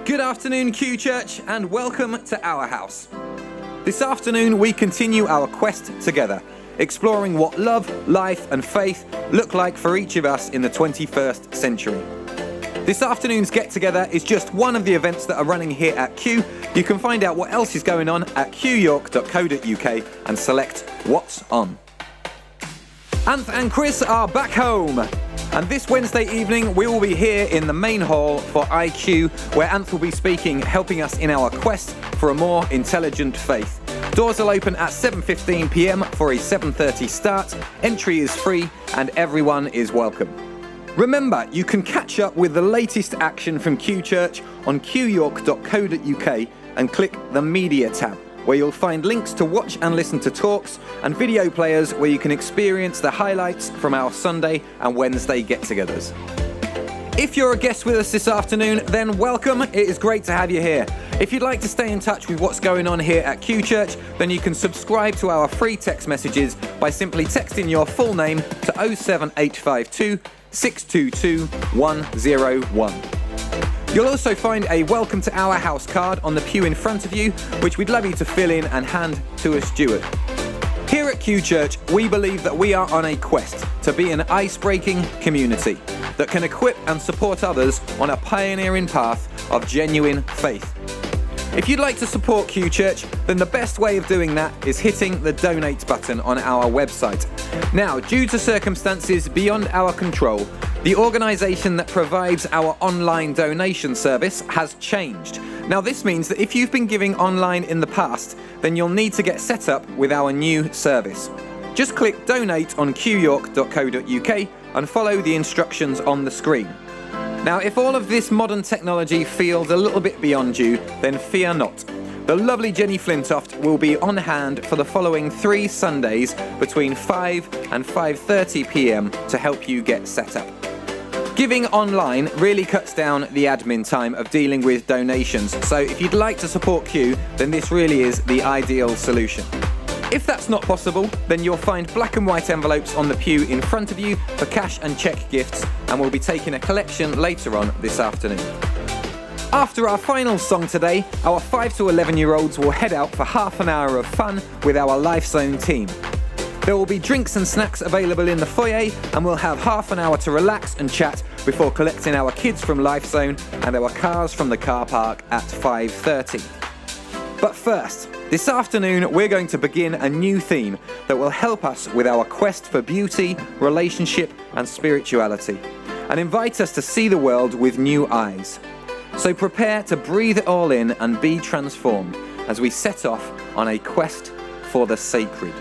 Good afternoon, QChurch, and welcome to our house. This afternoon, we continue our quest together, exploring what love, life, and faith look like for each of us in the 21st century. This afternoon's get-together is just one of the events that are running here at Q. You can find out what else is going on at qyork.co.uk and select what's on. Anth and Chris are back home. And this Wednesday evening, we will be here in the main hall for IQ, where Anth will be speaking, helping us in our quest for a more intelligent faith. Doors will open at 7:15 p.m. for a 7:30 start. Entry is free and everyone is welcome. Remember, you can catch up with the latest action from QChurch on qyork.co.uk and click the Media tab, where you'll find links to watch and listen to talks and video players where you can experience the highlights from our Sunday and Wednesday get-togethers. If you're a guest with us this afternoon, then welcome. It is great to have you here. If you'd like to stay in touch with what's going on here at QChurch, then you can subscribe to our free text messages by simply texting your full name to 07852 622 101. You'll also find a Welcome to Our House card on the pew in front of you, which we'd love you to fill in and hand to a steward. Here at QChurch, we believe that we are on a quest to be an ice-breaking community that can equip and support others on a pioneering path of genuine faith. If you'd like to support QChurch, then the best way of doing that is hitting the donate button on our website. Now, due to circumstances beyond our control, the organisation that provides our online donation service has changed. Now, this means that if you've been giving online in the past, then you'll need to get set up with our new service. Just click donate on qyork.co.uk and follow the instructions on the screen. Now, if all of this modern technology feels a little bit beyond you, then fear not. The lovely Jenny Flintoft will be on hand for the following 3 Sundays between 5 and 5:30 p.m. to help you get set up. Giving online really cuts down the admin time of dealing with donations, so if you'd like to support Q, then this really is the ideal solution. If that's not possible, then you'll find black and white envelopes on the pew in front of you for cash and cheque gifts, and we'll be taking a collection later on this afternoon. After our final song today, our 5 to 11-year-olds will head out for half an hour of fun with our Life Zone team. There will be drinks and snacks available in the foyer, and we'll have half an hour to relax and chat before collecting our kids from Life Zone and our cars from the car park at 5:30. But first, this afternoon we're going to begin a new theme that will help us with our quest for beauty, relationship and spirituality, and invite us to see the world with new eyes. So prepare to breathe it all in and be transformed as we set off on a quest for the sacred.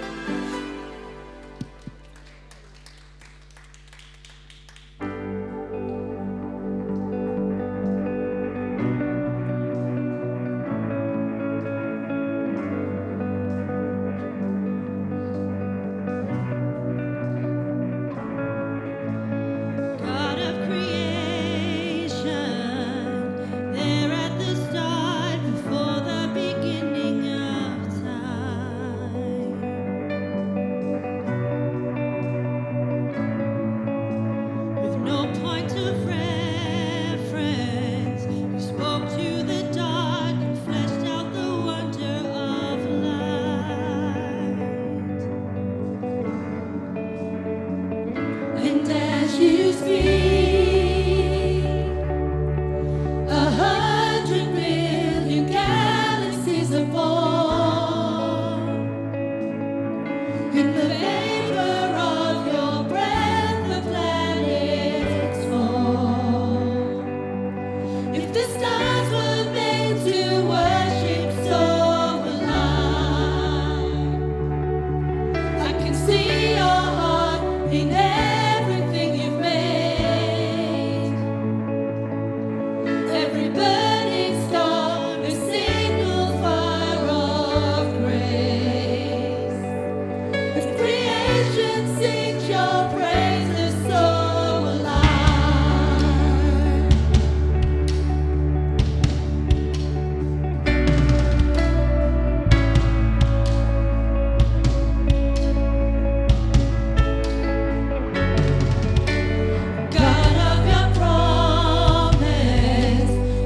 God of your promise,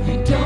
you don't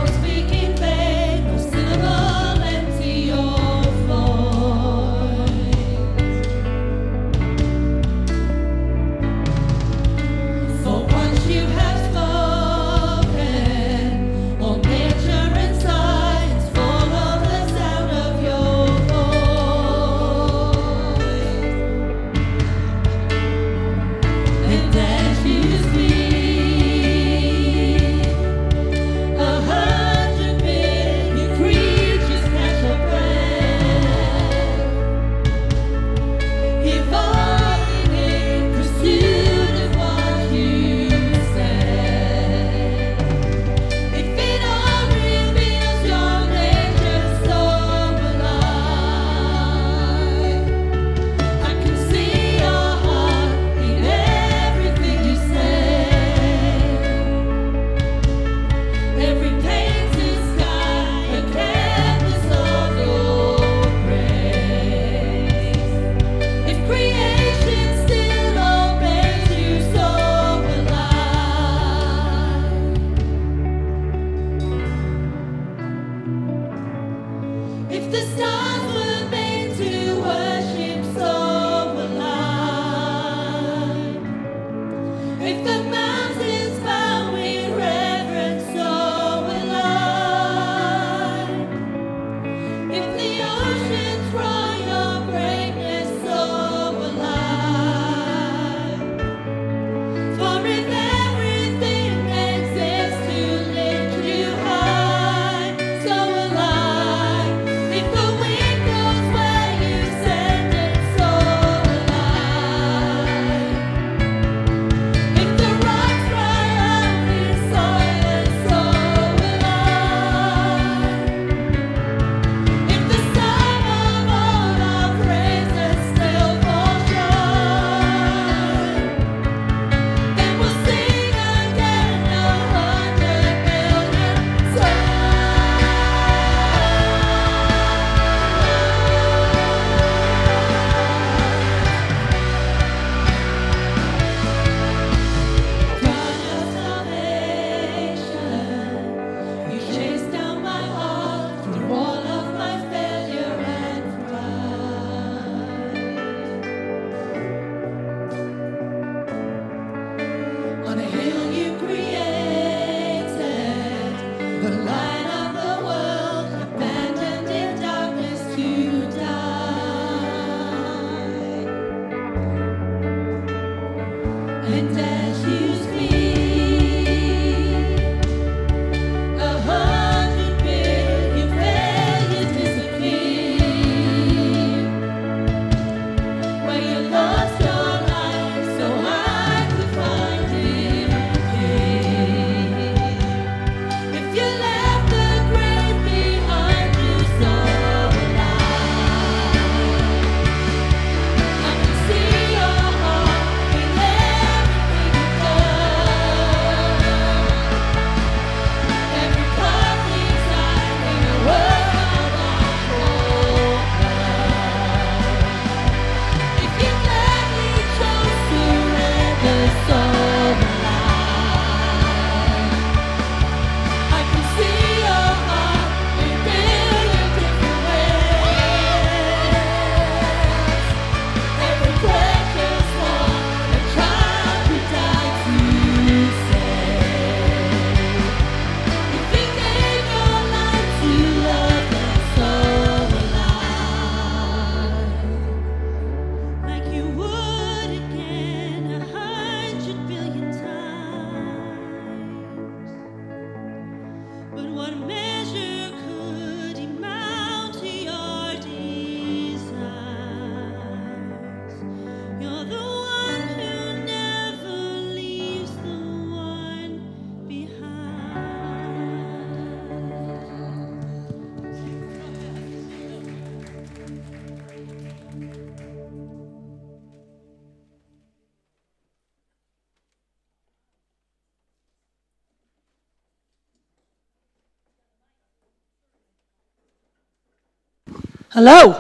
Hello.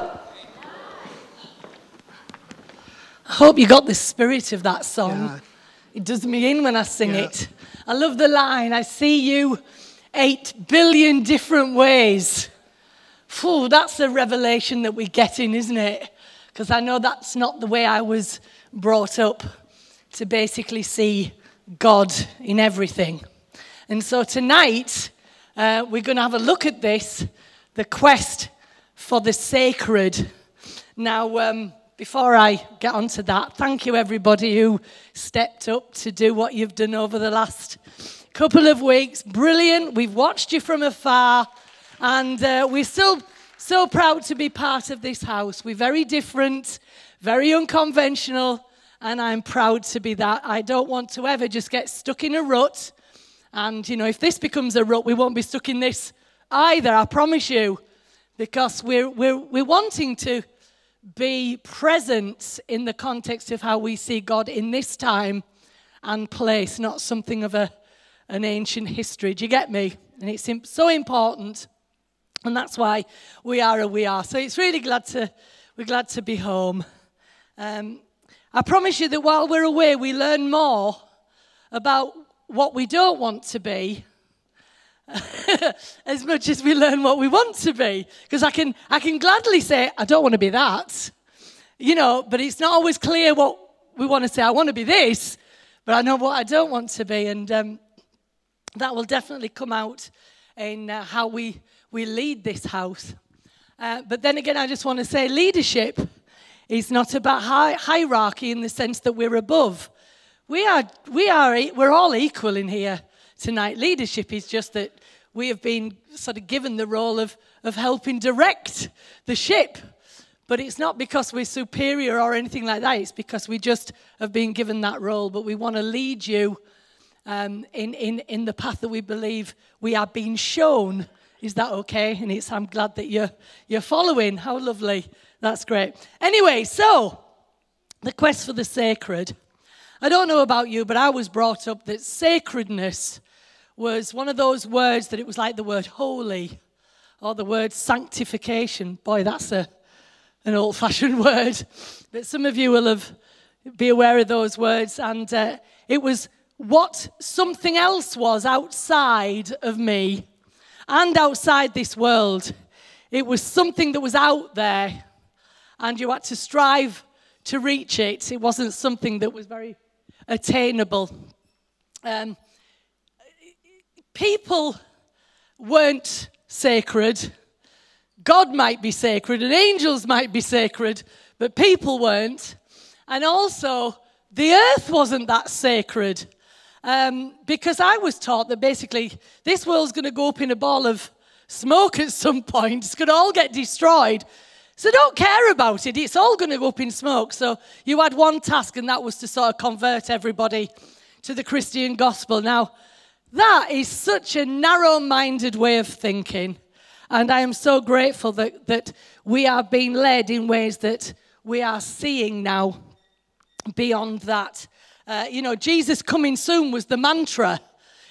I hope you got the spirit of that song. Yeah. It does me in when I sing it. I love the line, I see you 8 billion different ways. Phew, that's a revelation that we get in, isn't it? Because I know that's not the way I was brought up, to basically see God in everything. And so tonight, we're going to have a look at this, the quest for the sacred. Now, before I get onto that, thank you everybody who stepped up to do what you've done over the last couple of weeks. Brilliant. We've watched you from afar, and we're still so proud to be part of this house. We're very different, very unconventional, and I'm proud to be that. I don't want to ever just get stuck in a rut. And, you know, if this becomes a rut, we won't be stuck in this either, I promise you, because we're wanting to be present in the context of how we see God in this time and place, not something of an ancient history. Do you get me? And it's so important, and that's why we are who we are. So it's really we're glad to be home. I promise you that while we're away, we learn more about what we don't want to be, as much as we learn what we want to be. Because I can gladly say, I don't want to be that, but it's not always clear what we want to say. I want to be this, but I know what I don't want to be. And that will definitely come out in how we lead this house. But then again, I just want to say leadership is not about hierarchy in the sense that we're above. We're all equal in here tonight. Leadership is just that we have been sort of given the role of helping direct the ship. But it's not because we're superior or anything like that. It's because we just have been given that role. But we want to lead you in the path that we believe we are being shown. Is that okay? And I'm glad that you're following. How lovely. That's great. Anyway, so the quest for the sacred. I don't know about you, but I was brought up that sacredness was one of those words that it was like the word holy or the word sanctification. Boy, that's an old-fashioned word. But some of you will be aware of those words. And it was what something else was outside of me and outside this world. It was something that was out there, and you had to strive to reach it. It wasn't something that was very attainable. People weren't sacred. God might be sacred, and angels might be sacred, but people weren't. And also, the earth wasn't that sacred. Because I was taught that basically this world's going to go up in a ball of smoke at some point. It's going to all get destroyed. So don't care about it. It's all going to go up in smoke. So you had one task, and that was to sort of convert everybody to the Christian gospel. Now, that is such a narrow-minded way of thinking. And I am so grateful that we are being led in ways that we are seeing now beyond that. Jesus coming soon was the mantra.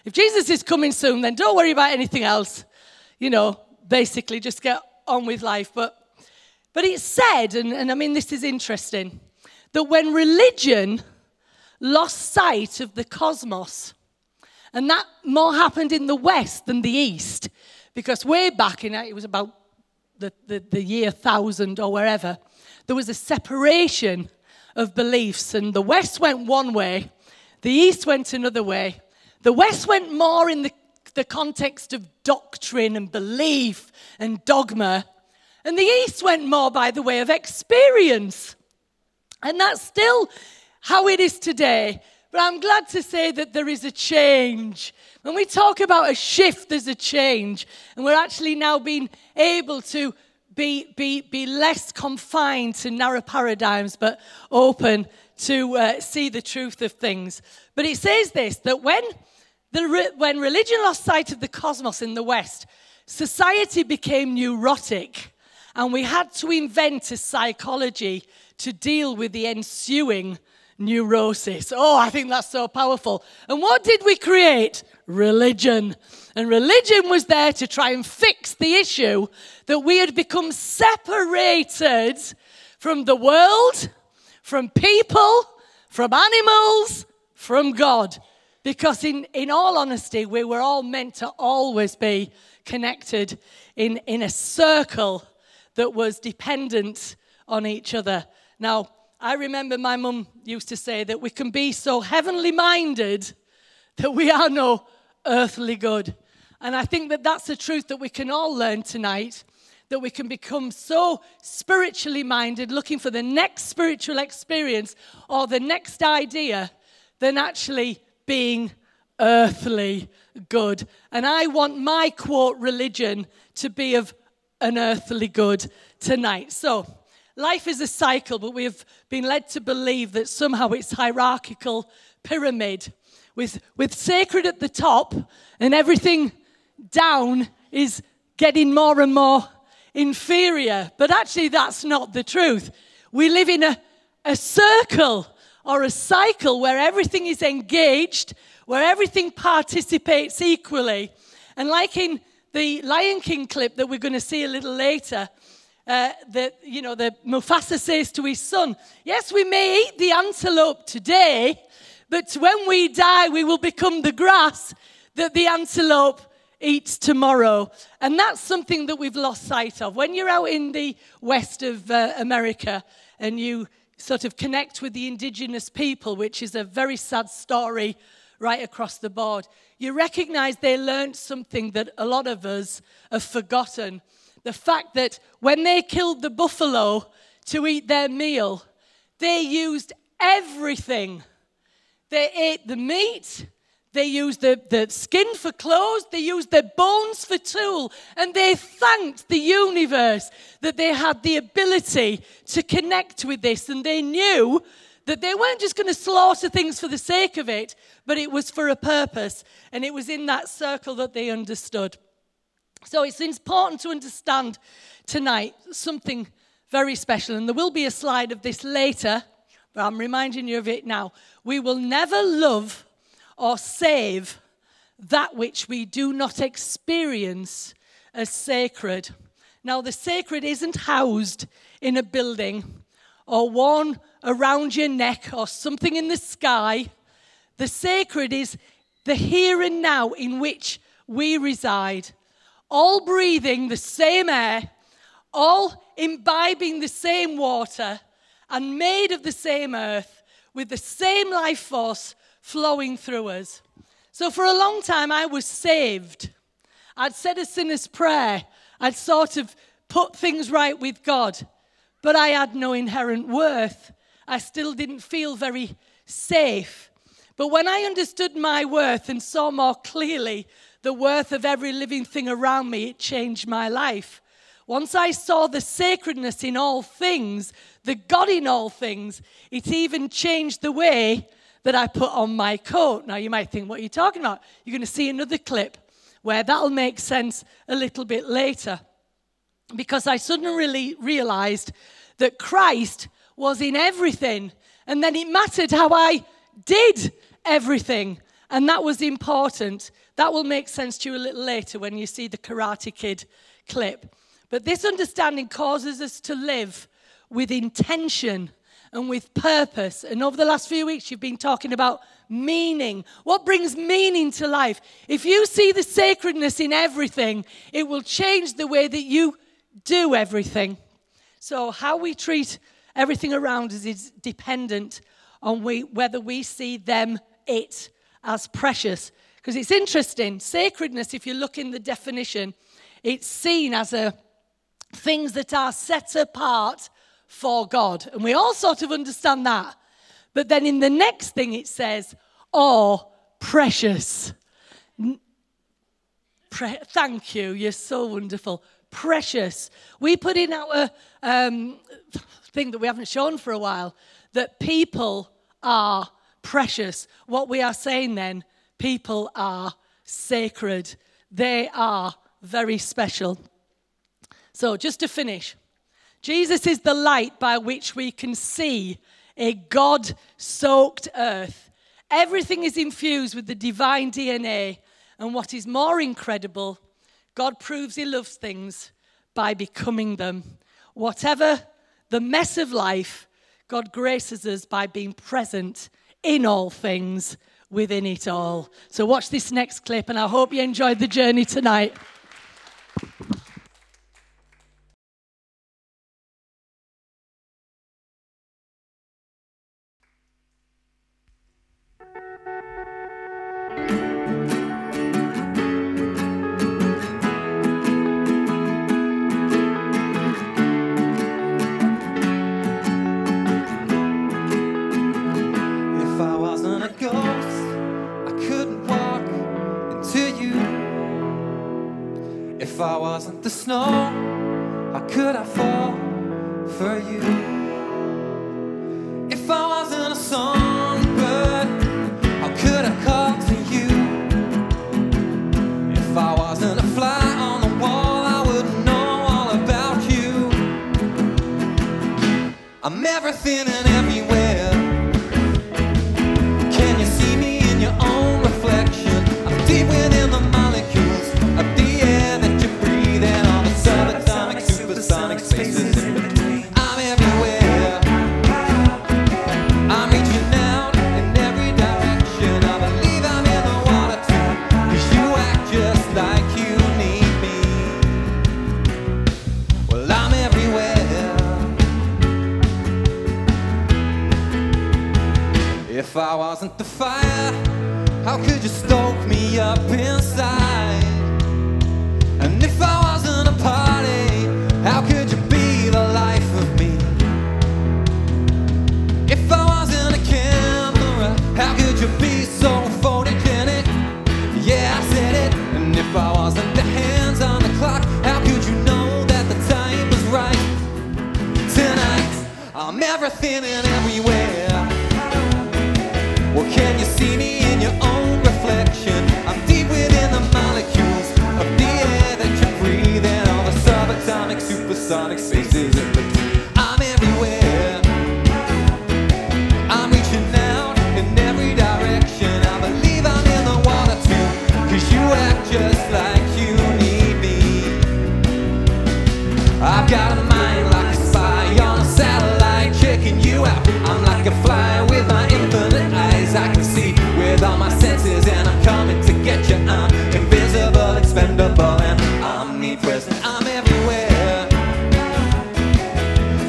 If Jesus is coming soon, then don't worry about anything else. Basically just get on with life. But it's said, and I mean this is interesting, that when religion lost sight of the cosmos, and that more happened in the West than the East, because way back in it was about the year 1000 or wherever, there was a separation of beliefs, and the West went one way, the East went another way. The West went more in the context of doctrine and belief and dogma, and the East went more by the way of experience. And that's still how it is today. But I'm glad to say that there is a change. When we talk about a shift, there's a change. And we're actually now being able to be less confined to narrow paradigms, but open to see the truth of things. But it says this, that when religion lost sight of the cosmos in the West, society became neurotic, and we had to invent a psychology to deal with the ensuing neurosis. Oh, I think that's so powerful. And what did we create? Religion. And religion was there to try and fix the issue that we had become separated from the world, from people, from animals, from God. Because in all honesty, we were all meant to always be connected in a circle that was dependent on each other. Now, I remember my mum used to say that we can be so heavenly minded that we are no earthly good. And I think that that's a truth that we can all learn tonight, that we can become so spiritually minded, looking for the next spiritual experience or the next idea, than actually being earthly good. And I want my quote religion to be of an earthly good tonight. So, life is a cycle, but we have been led to believe that somehow it's hierarchical pyramid with sacred at the top and everything down is getting more and more inferior. But actually that's not the truth. We live in a circle or a cycle where everything is engaged, where everything participates equally. And like in the Lion King clip that we're going to see a little later, the Mufasa says to his son, yes, we may eat the antelope today, but when we die, we will become the grass that the antelope eats tomorrow. And that's something that we've lost sight of. When you're out in the west of America and you sort of connect with the indigenous people, which is a very sad story right across the board, you recognize they learned something that a lot of us have forgotten. The fact that when they killed the buffalo to eat their meal, they used everything. They ate the meat, they used the skin for clothes, they used their bones for tool, and they thanked the universe that they had the ability to connect with this, and they knew that they weren't just going to slaughter things for the sake of it, but it was for a purpose, and it was in that circle that they understood. So it's important to understand tonight something very special, and there will be a slide of this later, but I'm reminding you of it now. We will never love or save that which we do not experience as sacred. Now, the sacred isn't housed in a building or worn around your neck or something in the sky. The sacred is the here and now in which we reside, all breathing the same air, all imbibing the same water, and made of the same earth, with the same life force flowing through us. So for a long time, I was saved. I'd said a sinner's prayer. I'd sort of put things right with God, but I had no inherent worth. I still didn't feel very safe. But when I understood my worth and saw more clearly the worth of every living thing around me, it changed my life. Once I saw the sacredness in all things, the God in all things, it even changed the way that I put on my coat. Now, you might think, what are you talking about? You're going to see another clip where that'll make sense a little bit later. Because I suddenly realized that Christ was in everything. And then it mattered how I did everything. And that was important. That will make sense to you a little later when you see the Karate Kid clip. But this understanding causes us to live with intention and with purpose. And over the last few weeks, you've been talking about meaning. What brings meaning to life? If you see the sacredness in everything, it will change the way that you do everything. So how we treat everything around us is dependent on whether we see it as precious. Because it's interesting, sacredness, if you look in the definition, it's seen as things that are set apart for God. And we all sort of understand that. But then in the next thing it says, precious. Thank you, you're so wonderful. Precious. We put in our thing that we haven't shown for a while, that people are precious. What we are saying then, people are sacred. They are very special. So just to finish, Jesus is the light by which we can see a God-soaked earth. Everything is infused with the divine DNA. And what is more incredible, God proves he loves things by becoming them. Whatever the mess of life, God graces us by being present in all things, within it all. So watch this next clip, and I hope you enjoyed the journey tonight. If I wasn't the snow, how could I fall for you? If I wasn't a songbird, how could I call to you? If I wasn't a fly on the wall, I wouldn't know all about you. I'm everything and everywhere. Can you see me in your own reflection? I'm deep within the molecules of the air that you breathe, and all the subatomic, supersonic spaces in between. I'm everywhere. if I wasn't the fire, how could you stoke me up inside? And if I wasn't a party, how could you be the life of me? If I wasn't a camera, how could you be so photogenic? Yeah, I said it. And if I wasn't the hands on the clock, how could you know that the time was right? Tonight, I'm everything and everywhere. Well, can you see me in your own reflection? I'm deep within the molecules of the air that you breathe in, all the subatomic, supersonic spaces in between. I'm everywhere. I'm reaching out in every direction. I believe I'm in the water too, 'cause you act just like you need me. I've got a mind like a spy on a satellite checking you out. I'm like a fly with my infinite eyes. I can see with all my senses, and I'm coming to get you. I'm invisible, expendable, and omnipresent. I'm everywhere.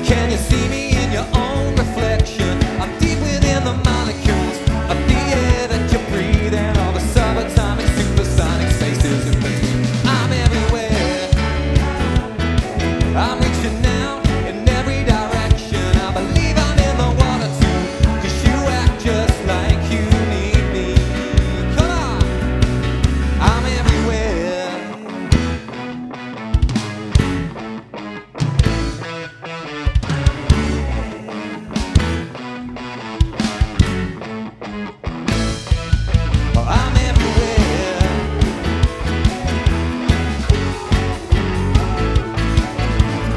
Can you see me in your own reflection? I'm deep within the molecules of the air that you breathe in, all the subatomic, supersonic spaces in between. I'm everywhere. I'm reaching out in every direction. I believe I'm in the water too, 'cause you act just like you need me. Come on. I'm everywhere. Oh, I'm everywhere.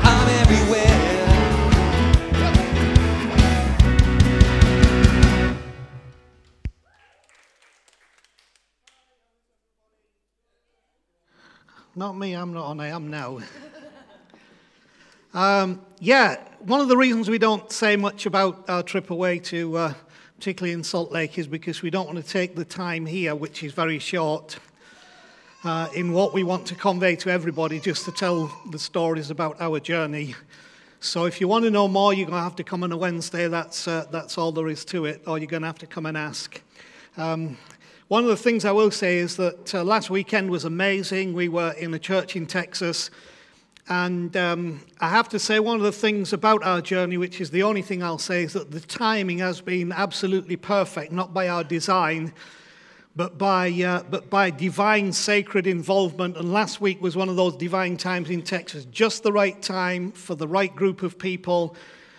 I'm everywhere. Not me, I'm not on, I am now. One of the reasons we don't say much about our trip away to, particularly in Salt Lake, is because we don't want to take the time here, which is very short, in what we want to convey to everybody, just to tell the stories about our journey. So if you want to know more, you're going to have to come on a Wednesday. That's all there is to it, or you're going to have to come and ask. One of the things I will say is that last weekend was amazing. We were in a church in Texas, and I have to say one of the things about our journey, which is the only thing I'll say, is that the timing has been absolutely perfect, not by our design, but by divine sacred involvement. And last week was one of those divine times in Texas, just the right time for the right group of people,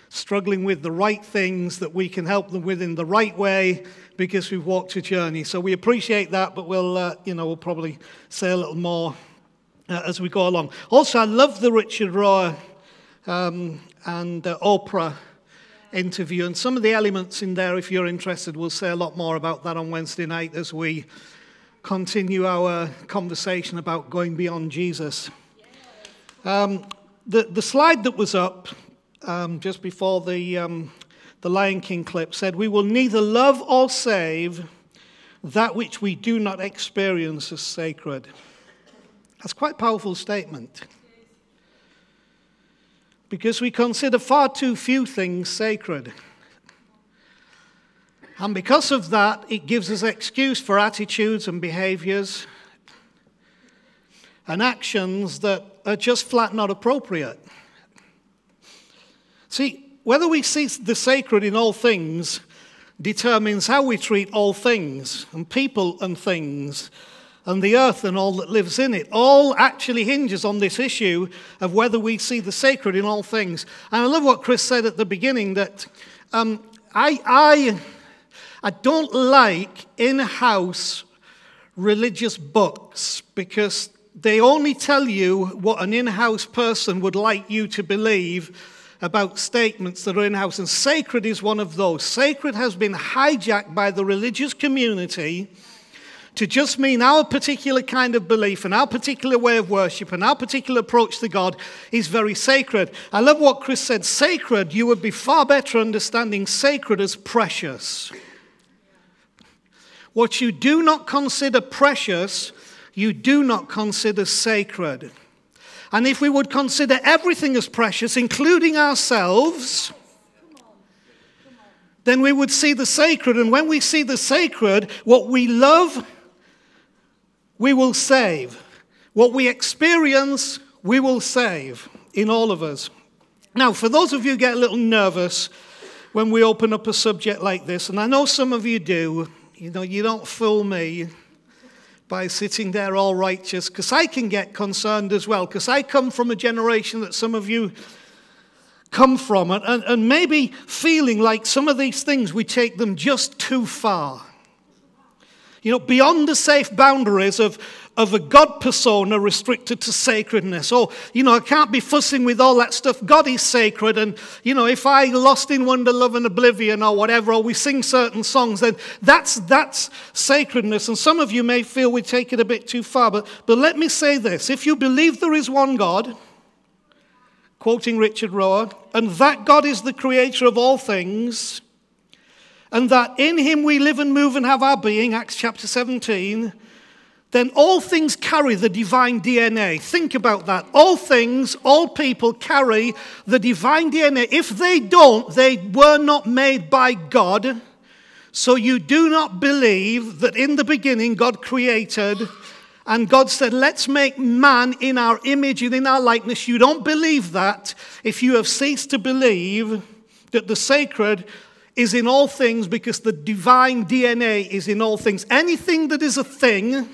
struggling with the right things that we can help them with in the right way, because we've walked a journey. So we appreciate that, but we'll probably say a little more as we go along. Also, I love the Richard Rohr and Oprah interview, and some of the elements in there, if you're interested, we'll say a lot more about that on Wednesday night as we continue our conversation about going beyond Jesus. The slide that was up just before the Lion King clip said, "We will neither love or save that which we do not experience as sacred." That's quite a powerful statement, because we consider far too few things sacred. And because of that, it gives us excuse for attitudes and behaviors and actions that are just flat not appropriate. See, whether we see the sacred in all things determines how we treat all things, and people and things, and the earth and all that lives in it. All actually hinges on this issue of whether we see the sacred in all things. And I love what Chris said at the beginning, that I don't like in-house religious books, because they only tell you what an in-house person would like you to believe about statements that are in-house, and sacred is one of those. Sacred has been hijacked by the religious community to just mean our particular kind of belief and our particular way of worship and our particular approach to God is very sacred. I love what Chris said. Sacred, you would be far better understanding sacred as precious. What you do not consider precious, you do not consider sacred. And if we would consider everything as precious, including ourselves, then we would see the sacred. And when we see the sacred, what we love, we will save. What we experience, we will save in all of us. Now, for those of you who get a little nervous when we open up a subject like this, and I know some of you do, you don't fool me by sitting there all righteous, because I can get concerned as well, because I come from a generation that some of you come from, and maybe feeling like some of these things, we take them just too far. Beyond the safe boundaries of a God persona restricted to sacredness. Or, I can't be fussing with all that stuff. God is sacred, and, if I lost in wonder, love, and oblivion or whatever, or we sing certain songs, then that's sacredness. And some of you may feel we take it a bit too far, but let me say this. If you believe there is one God, quoting Richard Rohr, and that God is the creator of all things, and that in him we live and move and have our being, Acts chapter 17, then all things carry the divine DNA. Think about that. All things, all people carry the divine DNA. If they don't, they were not made by God. So you do not believe that in the beginning God created and God said, let's make man in our image and in our likeness. You don't believe that if you have ceased to believe that the sacred is in all things, because the divine DNA is in all things. Anything that is a thing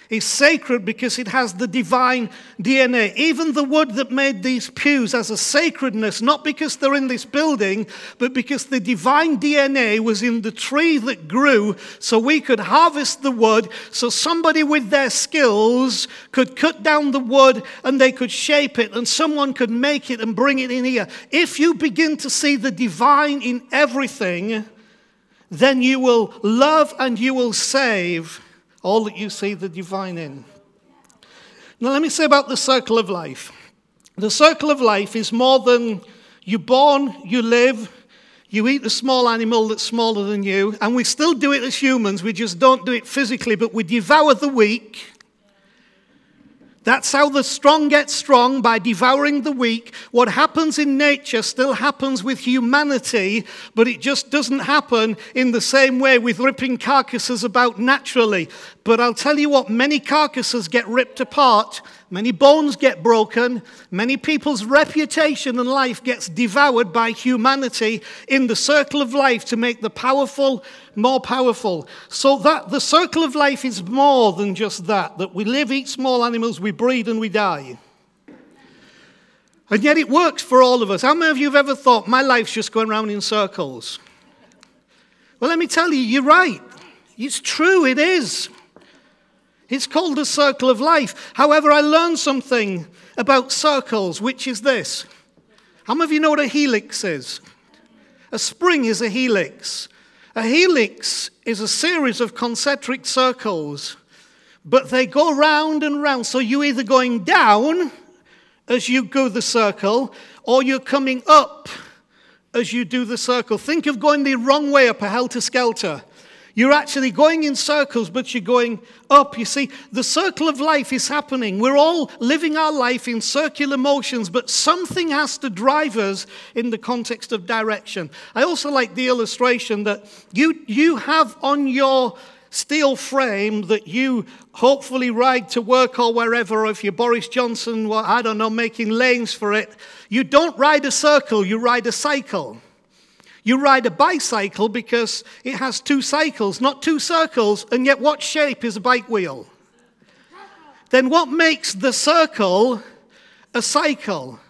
is sacred because it has the divine DNA. Even the wood that made these pews has a sacredness, not because they're in this building, but because the divine DNA was in the tree that grew, so we could harvest the wood, so somebody with their skills could cut down the wood and they could shape it, and someone could make it and bring it in here. If you begin to see the divine in everything, then you will love and you will save all that you see the divine in. Now let me say about the circle of life. The circle of life is more than you're born, you live, you eat a small animal that's smaller than you, and we still do it as humans, we just don't do it physically, but we devour the weak. That's how the strong get strong, by devouring the weak. What happens in nature still happens with humanity, but it just doesn't happen in the same way with ripping carcasses about naturally. But I'll tell you what, many carcasses get ripped apart, many bones get broken, many people's reputation and life gets devoured by humanity in the circle of life to make the powerful more powerful. So that the circle of life is more than just that we live, eat small animals, we breed and we die. And yet it works for all of us. How many of you have ever thought, my life's just going around in circles? Well, let me tell you, you're right. It's true, it is. It's called the circle of life. However, I learned something about circles, which is this. How many of you know what a helix is? A spring is a helix. A helix is a series of concentric circles, but they go round and round. So you're either going down as you go the circle, or you're coming up as you do the circle. Think of going the wrong way up a helter-skelter. You're actually going in circles, but you're going up. You see, the circle of life is happening. We're all living our life in circular motions, but something has to drive us in the context of direction. I also like the illustration that you have on your steel frame that you hopefully ride to work or wherever, or if you're Boris Johnson, well, I don't know, making lanes for it. You don't ride a circle, you ride a cycle. You ride a bicycle because it has two cycles, not two circles, and yet what shape is a bike wheel? Then what makes the circle a cycle?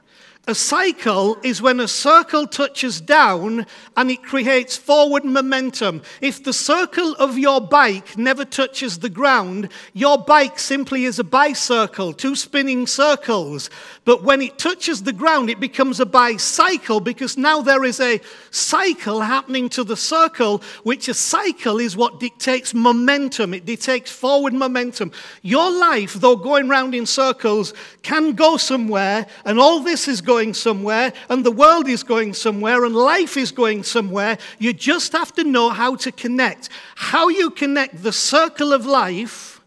A cycle is when a circle touches down and it creates forward momentum. If the circle of your bike never touches the ground, your bike simply is a bicircle, two spinning circles. But when it touches the ground, it becomes a bicycle because now there is a cycle happening to the circle, which a cycle is what dictates momentum. It dictates forward momentum. Your life, though going round in circles, can go somewhere, and all this is going somewhere, and the world is going somewhere, and life is going somewhere. You just have to know how to connect. How you connect the circle of life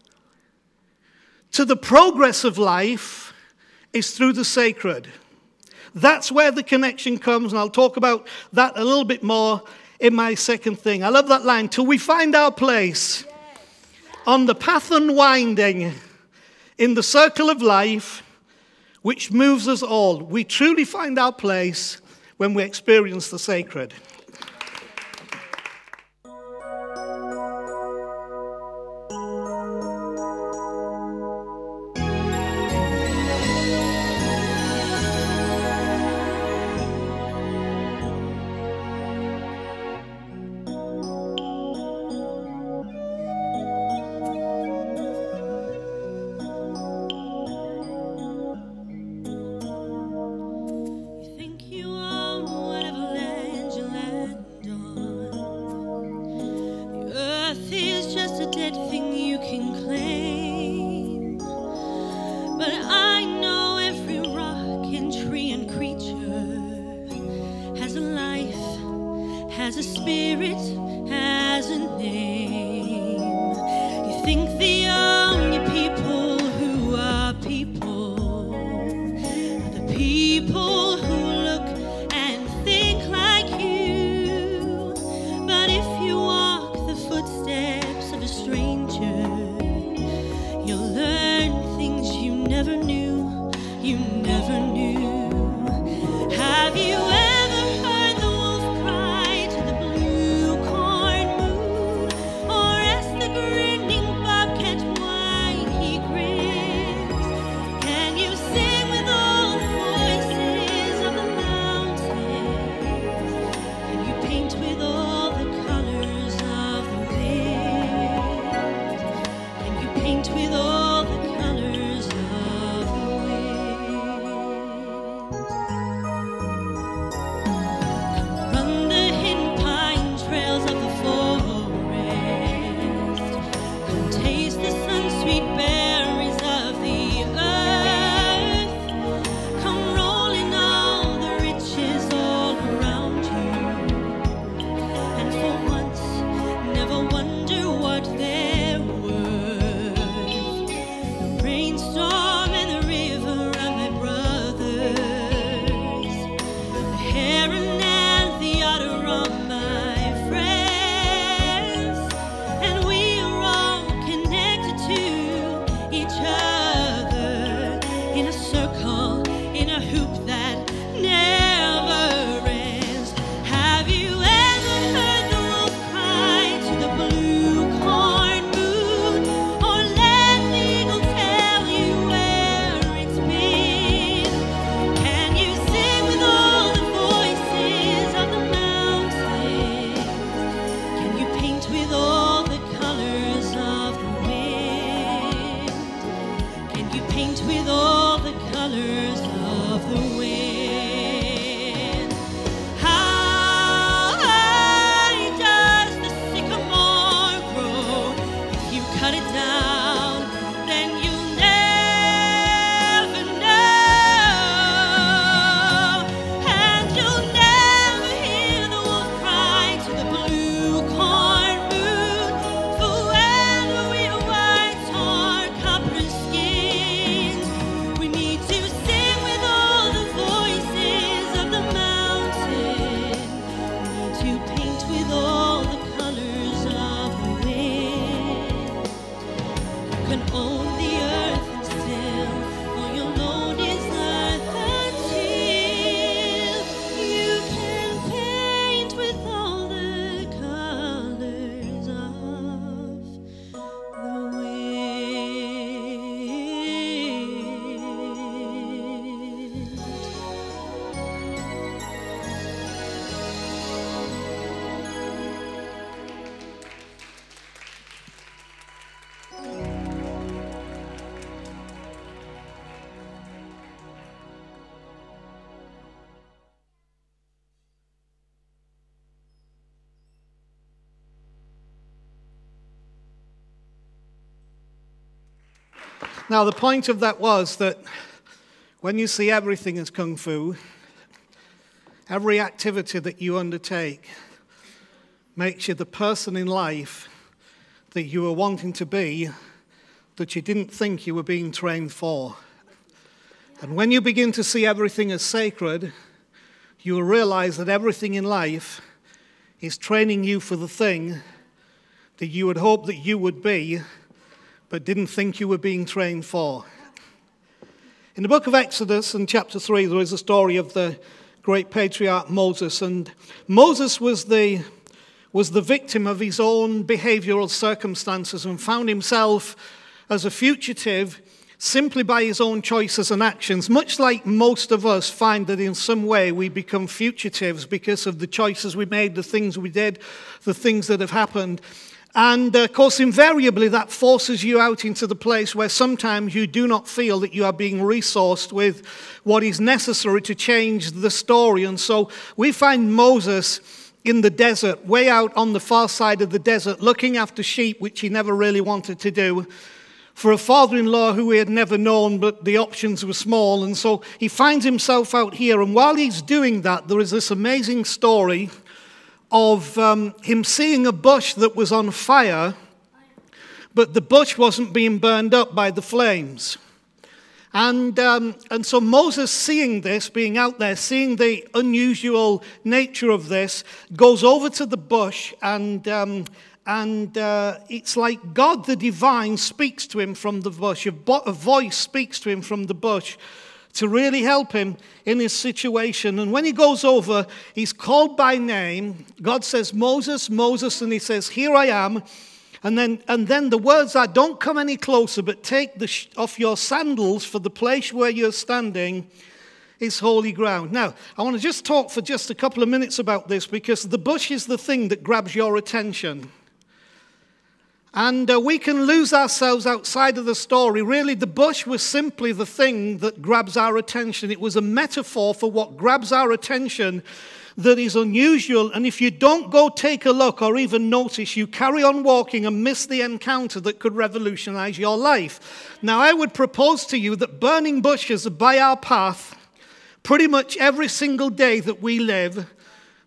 to the progress of life is through the sacred. That's where the connection comes, and I'll talk about that a little bit more in my second thing. I love that line. Till we find our place on the path unwinding in the circle of life which moves us all. We truly find our place when we experience the sacred. Now, the point of that was that when you see everything as kung fu, every activity that you undertake makes you the person in life that you were wanting to be, that you didn't think you were being trained for. And when you begin to see everything as sacred, you will realize that everything in life is training you for the thing that you had hoped that you would be, but didn't think you were being trained for. In the book of Exodus, in chapter 3, there is a story of the great patriarch Moses. And Moses was the victim of his own behavioral circumstances and found himself as a fugitive simply by his own choices and actions, much like most of us find that in some way we become fugitives because of the choices we made, the things we did, the things that have happened. And, of course, invariably that forces you out into the place where sometimes you do not feel that you are being resourced with what is necessary to change the story. And so we find Moses in the desert, way out on the far side of the desert, looking after sheep, which he never really wanted to do, for a father-in-law who he had never known, but the options were small. And so he finds himself out here. And while he's doing that, there is this amazing story of him seeing a bush that was on fire, but the bush wasn't being burned up by the flames. And so Moses, seeing this, being out there, seeing the unusual nature of this, goes over to the bush, and it's like God the divine speaks to him from the bush. A voice speaks to him from the bush to really help him in his situation. And when he goes over, he's called by name. God says, "Moses, Moses," and he says, "Here I am." And then the words are, "Don't come any closer, but take off your sandals, for the place where you're standing is holy ground." Now, I want to just talk for just a couple of minutes about this, because the bush is the thing that grabs your attention. And we can lose ourselves outside of the story. Really, the bush was simply the thing that grabs our attention. It was a metaphor for what grabs our attention that is unusual. And if you don't go take a look or even notice, you carry on walking and miss the encounter that could revolutionize your life. Now, I would propose to you that burning bushes are by our path pretty much every single day that we live.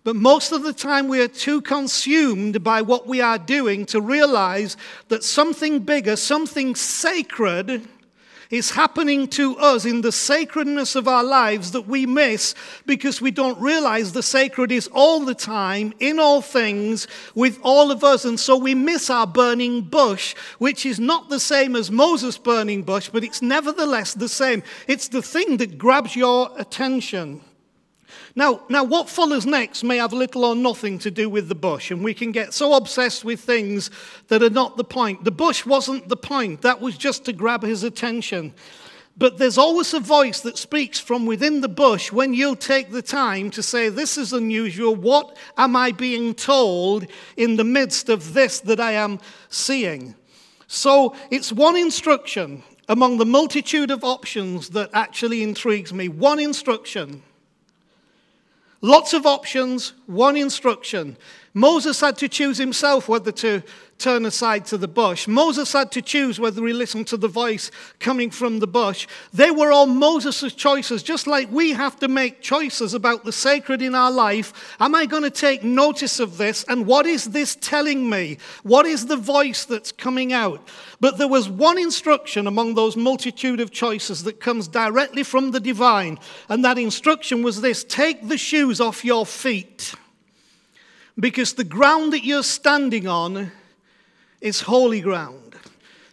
But most of the time we are too consumed by what we are doing to realize that something bigger, something sacred is happening to us in the sacredness of our lives that we miss because we don't realize the sacred is all the time, in all things, with all of us. And so we miss our burning bush, which is not the same as Moses' burning bush, but it's nevertheless the same. It's the thing that grabs your attention. Now, what follows next may have little or nothing to do with the bush, and we can get so obsessed with things that are not the point. The bush wasn't the point. That was just to grab his attention. But there's always a voice that speaks from within the bush when you'll take the time to say, "This is unusual. What am I being told in the midst of this that I am seeing?" So it's one instruction among the multitude of options that actually intrigues me. One instruction. Lots of options, one instruction. Moses had to choose himself whether to turn aside to the bush. Moses had to choose whether he listened to the voice coming from the bush. They were all Moses' choices, just like we have to make choices about the sacred in our life. Am I going to take notice of this? And what is this telling me? What is the voice that's coming out? But there was one instruction among those multitude of choices that comes directly from the divine. And that instruction was this: take the shoes off your feet, because the ground that you're standing on is holy ground.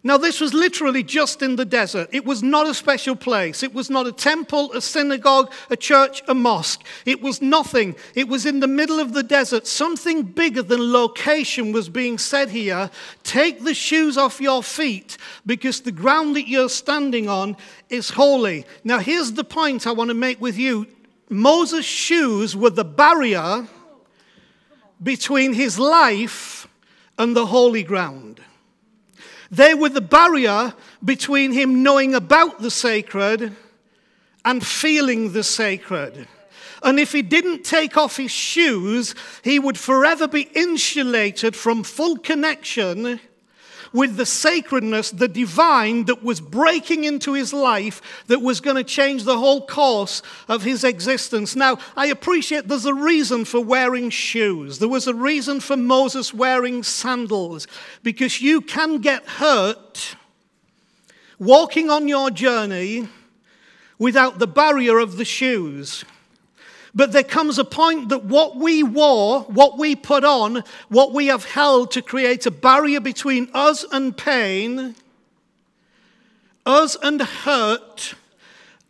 Now, this was literally just in the desert. It was not a special place. It was not a temple, a synagogue, a church, a mosque. It was nothing. It was in the middle of the desert. Something bigger than location was being said here. Take the shoes off your feet, because the ground that you're standing on is holy. Now, here's the point I want to make with you. Moses' shoes were the barrier between his life and the holy ground. They were the barrier between him knowing about the sacred and feeling the sacred. And if he didn't take off his shoes, he would forever be insulated from full connection with the sacredness, the divine that was breaking into his life, that was going to change the whole course of his existence. Now, I appreciate there's a reason for wearing shoes. There was a reason for Moses wearing sandals, because you can get hurt walking on your journey without the barrier of the shoes. But there comes a point that what we wore, what we put on, what we have held to create a barrier between us and pain, us and hurt,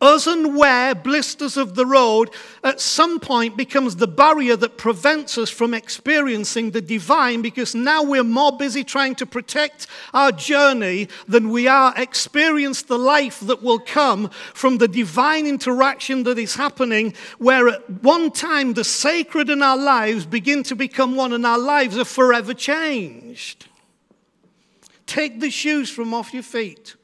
us and wear, blisters of the road, at some point becomes the barrier that prevents us from experiencing the divine, because now we're more busy trying to protect our journey than we are experience the life that will come from the divine interaction that is happening, where at one time the sacred in our lives begin to become one and our lives are forever changed. Take the shoes from off your feet.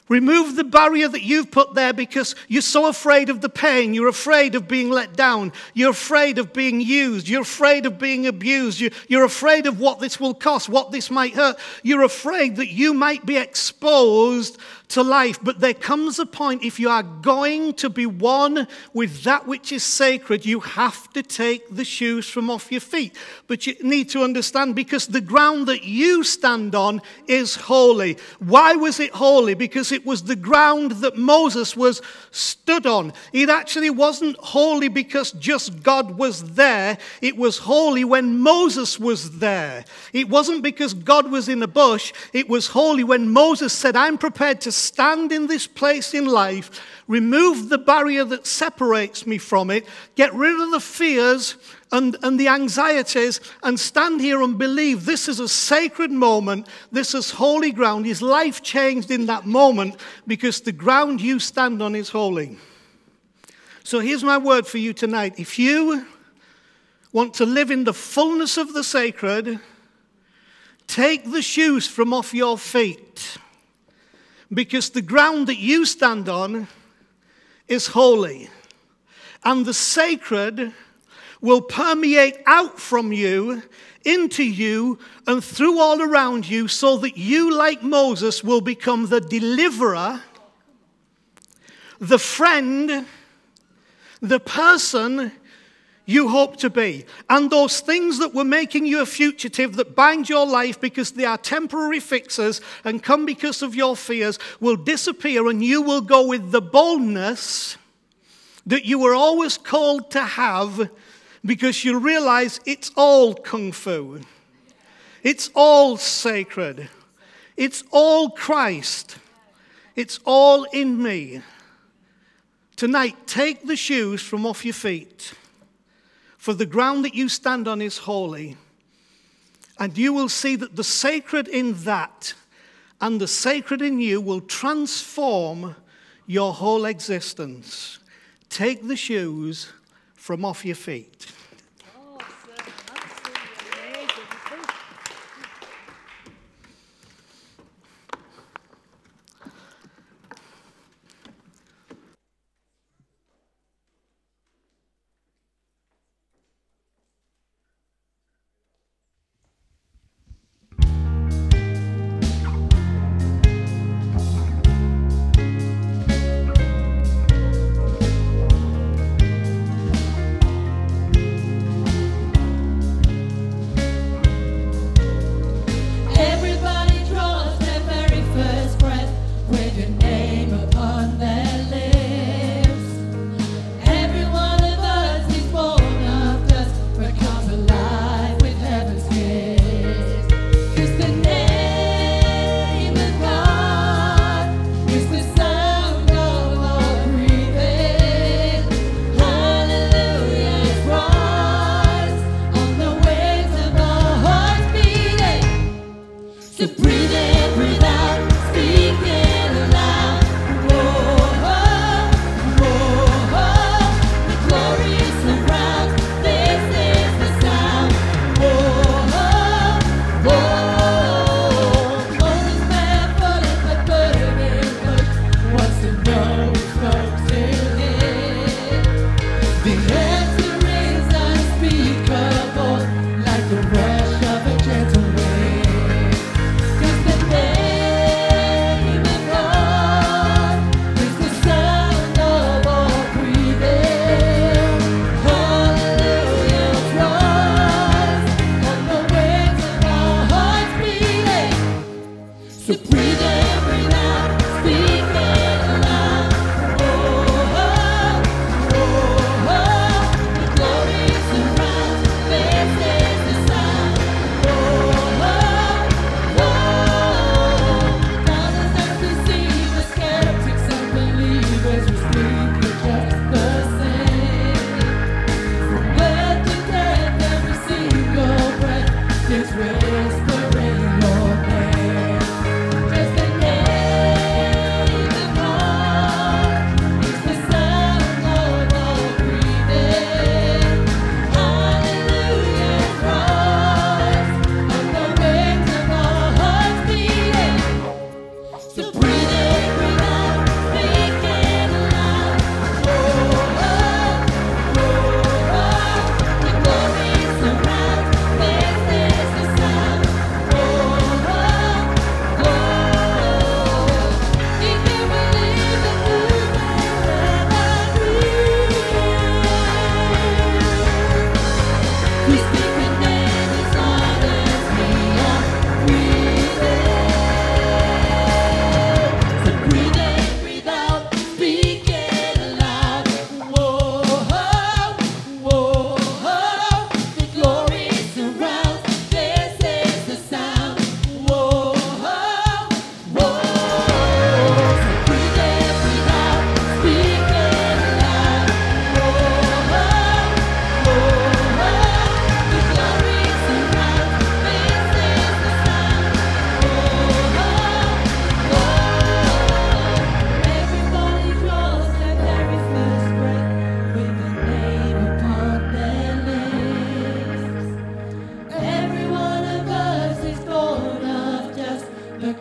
Remove the barrier that you've put there because you're so afraid of the pain. You're afraid of being let down. You're afraid of being used. You're afraid of being abused. You're afraid of what this will cost, what this might hurt. You're afraid that you might be exposed to life. But there comes a point, if you are going to be one with that which is sacred, you have to take the shoes from off your feet. But you need to understand, because the ground that you stand on is holy. Why was it holy? Because it was the ground that Moses was stood on. It actually wasn't holy because just God was there. It was holy when Moses was there. It wasn't because God was in a bush. It was holy when Moses said, I'm prepared to stand in this place in life, remove the barrier that separates me from it, get rid of the fears and the anxieties, and stand here and believe this is a sacred moment, this is holy ground. His life changed in that moment because the ground you stand on is holy. So here's my word for you tonight. If you want to live in the fullness of the sacred, take the shoes from off your feet, because the ground that you stand on is holy, and the sacred will permeate out from you, into you, and through all around you, so that you, like Moses, will become the deliverer, the friend, the person you hope to be. And those things that were making you a fugitive, that bind your life because they are temporary fixes and come because of your fears, will disappear, and you will go with the boldness that you were always called to have, because you realize it's all kung fu. It's all sacred. It's all Christ. It's all in me. Tonight, take the shoes from off your feet, for the ground that you stand on is holy. And you will see that the sacred in that and the sacred in you will transform your whole existence. Take the shoes from off your feet.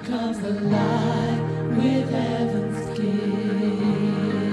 comes alive with heaven's gift.